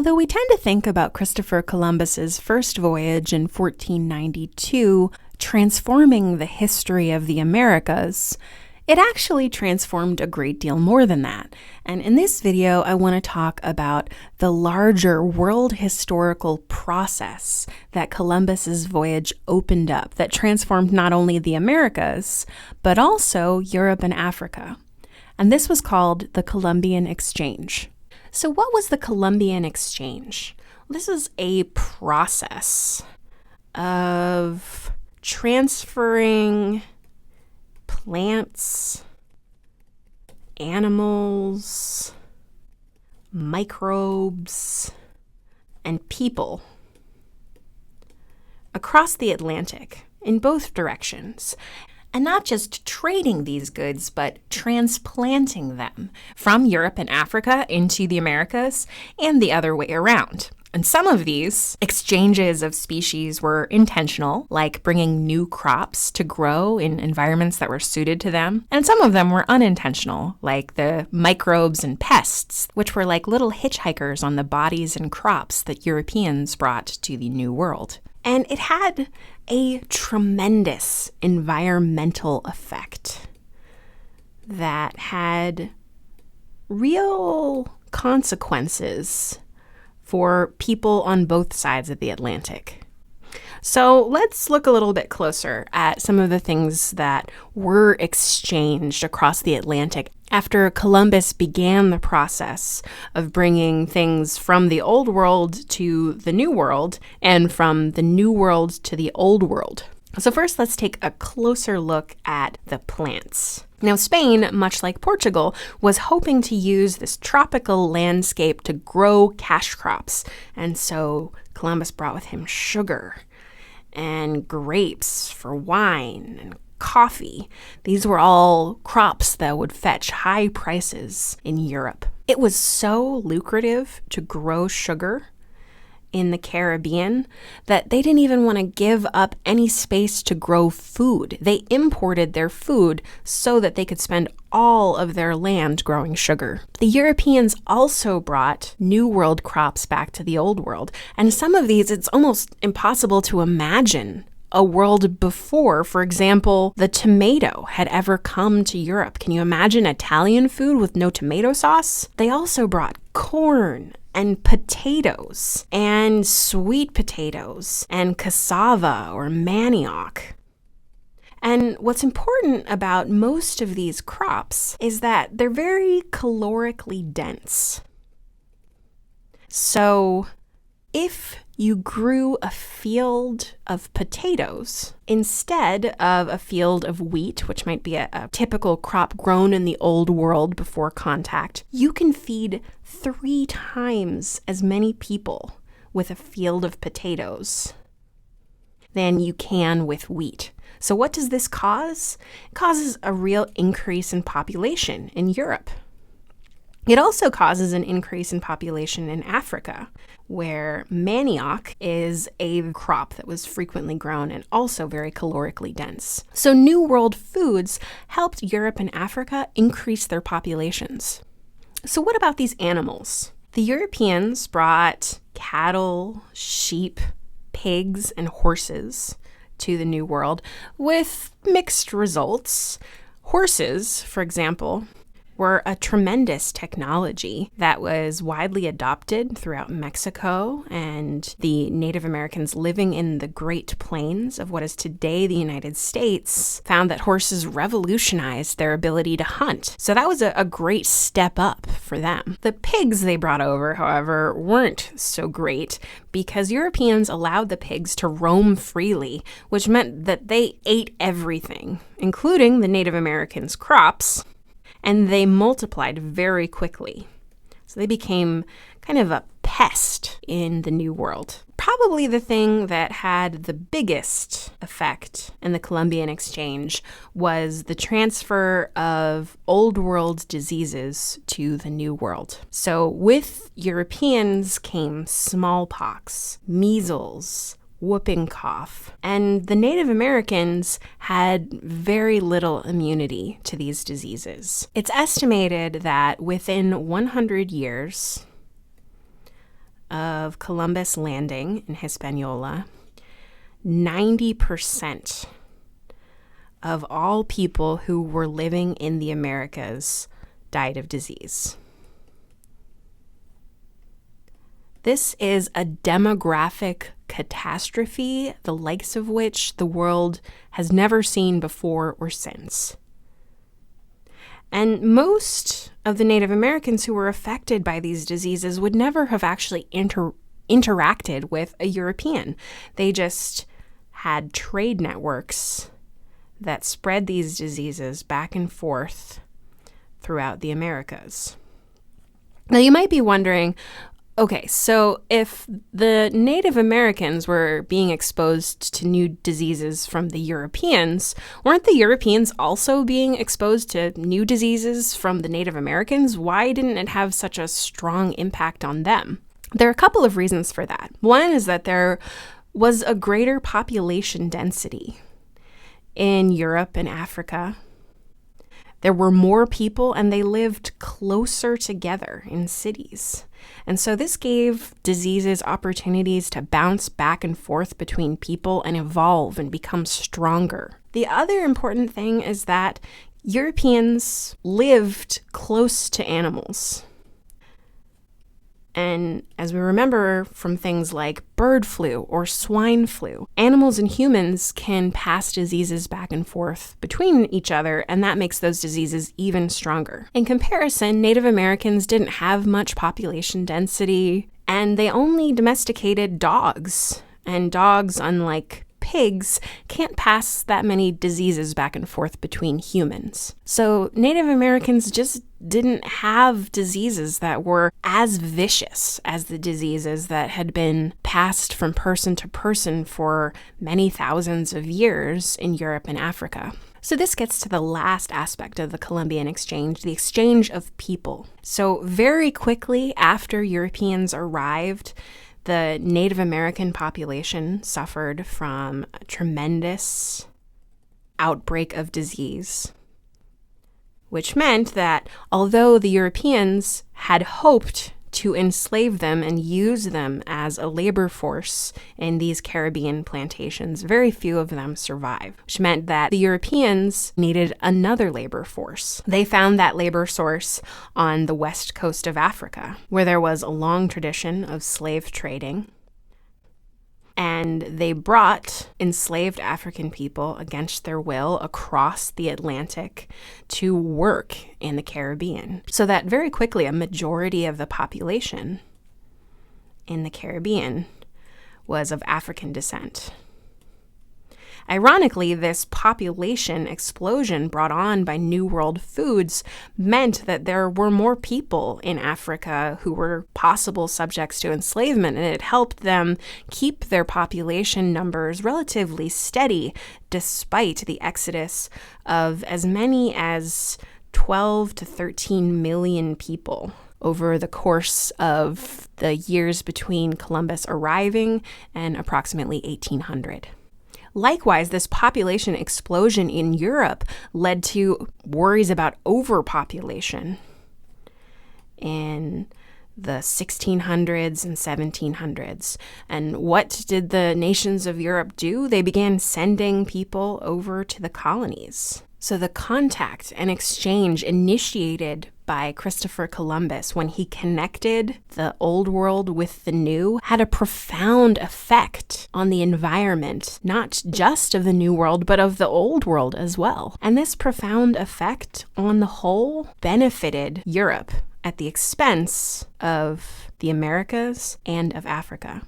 Although we tend to think about Christopher Columbus's first voyage in 1492 transforming the history of the Americas, it actually transformed a great deal more than that. And in this video, I want to talk about the larger world historical process that Columbus's voyage opened up that transformed not only the Americas, but also Europe and Africa. And this was called the Columbian Exchange. So what was the Columbian Exchange? This is a process of transferring plants, animals, microbes, and people across the Atlantic in both directions. And not just trading these goods, but transplanting them from Europe and Africa into the Americas and the other way around. And some of these exchanges of species were intentional, like bringing new crops to grow in environments that were suited to them. And some of them were unintentional, like the microbes and pests, which were like little hitchhikers on the bodies and crops that Europeans brought to the New World. And it had a tremendous environmental effect that had real consequences for people on both sides of the Atlantic. So let's look a little bit closer at some of the things that were exchanged across the Atlantic after Columbus began the process of bringing things from the Old World to the New World and from the New World to the Old World. So first, let's take a closer look at the plants. Now, Spain, much like Portugal, was hoping to use this tropical landscape to grow cash crops. And so Columbus brought with him sugar and grapes for wine and coffee. These were all crops that would fetch high prices in Europe. It was so lucrative to grow sugar in the Caribbean that they didn't even want to give up any space to grow food. They imported their food so that they could spend all of their land growing sugar. The Europeans also brought New World crops back to the Old World. And some of these, it's almost impossible to imagine a world before, for example, the tomato had ever come to Europe. Can you imagine Italian food with no tomato sauce? They also brought corn and potatoes and sweet potatoes and cassava or manioc. And what's important about most of these crops is that they're very calorically dense. So if you grew a field of potatoes instead of a field of wheat, which might be a typical crop grown in the Old World before contact, you can feed 3 times as many people with a field of potatoes than you can with wheat. So what does this cause? It causes a real increase in population in Europe. It also causes an increase in population in Africa, where manioc is a crop that was frequently grown and also very calorically dense. So New World foods helped Europe and Africa increase their populations. So what about these animals? The Europeans brought cattle, sheep, pigs, and horses to the New World with mixed results. Horses, for example, were a tremendous technology that was widely adopted throughout Mexico, and the Native Americans living in the Great Plains of what is today the United States found that horses revolutionized their ability to hunt. So that was a great step up for them. The pigs they brought over, however, weren't so great because Europeans allowed the pigs to roam freely, which meant that they ate everything, including the Native Americans' crops, and they multiplied very quickly. So they became kind of a pest in the New World. Probably the thing that had the biggest effect in the Columbian Exchange was the transfer of Old World diseases to the New World. So with Europeans came smallpox, measles, whooping cough. And the Native Americans had very little immunity to these diseases. It's estimated that within 100 years of Columbus landing in Hispaniola, 90% of all people who were living in the Americas died of disease. This is a demographic catastrophe, the likes of which the world has never seen before or since. And most of the Native Americans who were affected by these diseases would never have actually interacted with a European. They just had trade networks that spread these diseases back and forth throughout the Americas. Now, you might be wondering, okay, so if the Native Americans were being exposed to new diseases from the Europeans, weren't the Europeans also being exposed to new diseases from the Native Americans? Why didn't it have such a strong impact on them? There are a couple of reasons for that. One is that there was a greater population density in Europe and Africa. There were more people and they lived closer together in cities. And so this gave diseases opportunities to bounce back and forth between people and evolve and become stronger. The other important thing is that Europeans lived close to animals. And as we remember from things like bird flu or swine flu, animals and humans can pass diseases back and forth between each other, and that makes those diseases even stronger. In comparison, Native Americans didn't have much population density, and they only domesticated dogs. And dogs, unlike pigs, can't pass that many diseases back and forth between humans. So Native Americans just didn't have diseases that were as vicious as the diseases that had been passed from person to person for many thousands of years in Europe and Africa. So this gets to the last aspect of the Columbian Exchange, the exchange of people. So very quickly after Europeans arrived, the Native American population suffered from a tremendous outbreak of disease, which meant that although the Europeans had hoped to enslave them and use them as a labor force in these Caribbean plantations, very few of them survived, which meant that the Europeans needed another labor force. They found that labor source on the west coast of Africa, where there was a long tradition of slave trading. And they brought enslaved African people against their will across the Atlantic to work in the Caribbean. So that very quickly a majority of the population in the Caribbean was of African descent. Ironically, this population explosion brought on by New World foods meant that there were more people in Africa who were possible subjects to enslavement, and it helped them keep their population numbers relatively steady despite the exodus of as many as 12 to 13 million people over the course of the years between Columbus arriving and approximately 1800. Likewise, this population explosion in Europe led to worries about overpopulation in the 1600s and 1700s. And what did the nations of Europe do? They began sending people over to the colonies. So the contact and exchange initiated by Christopher Columbus when he connected the old world with the new had a profound effect on the environment, not just of the new world, but of the old world as well. And this profound effect on the whole benefited Europe at the expense of the Americas and of Africa.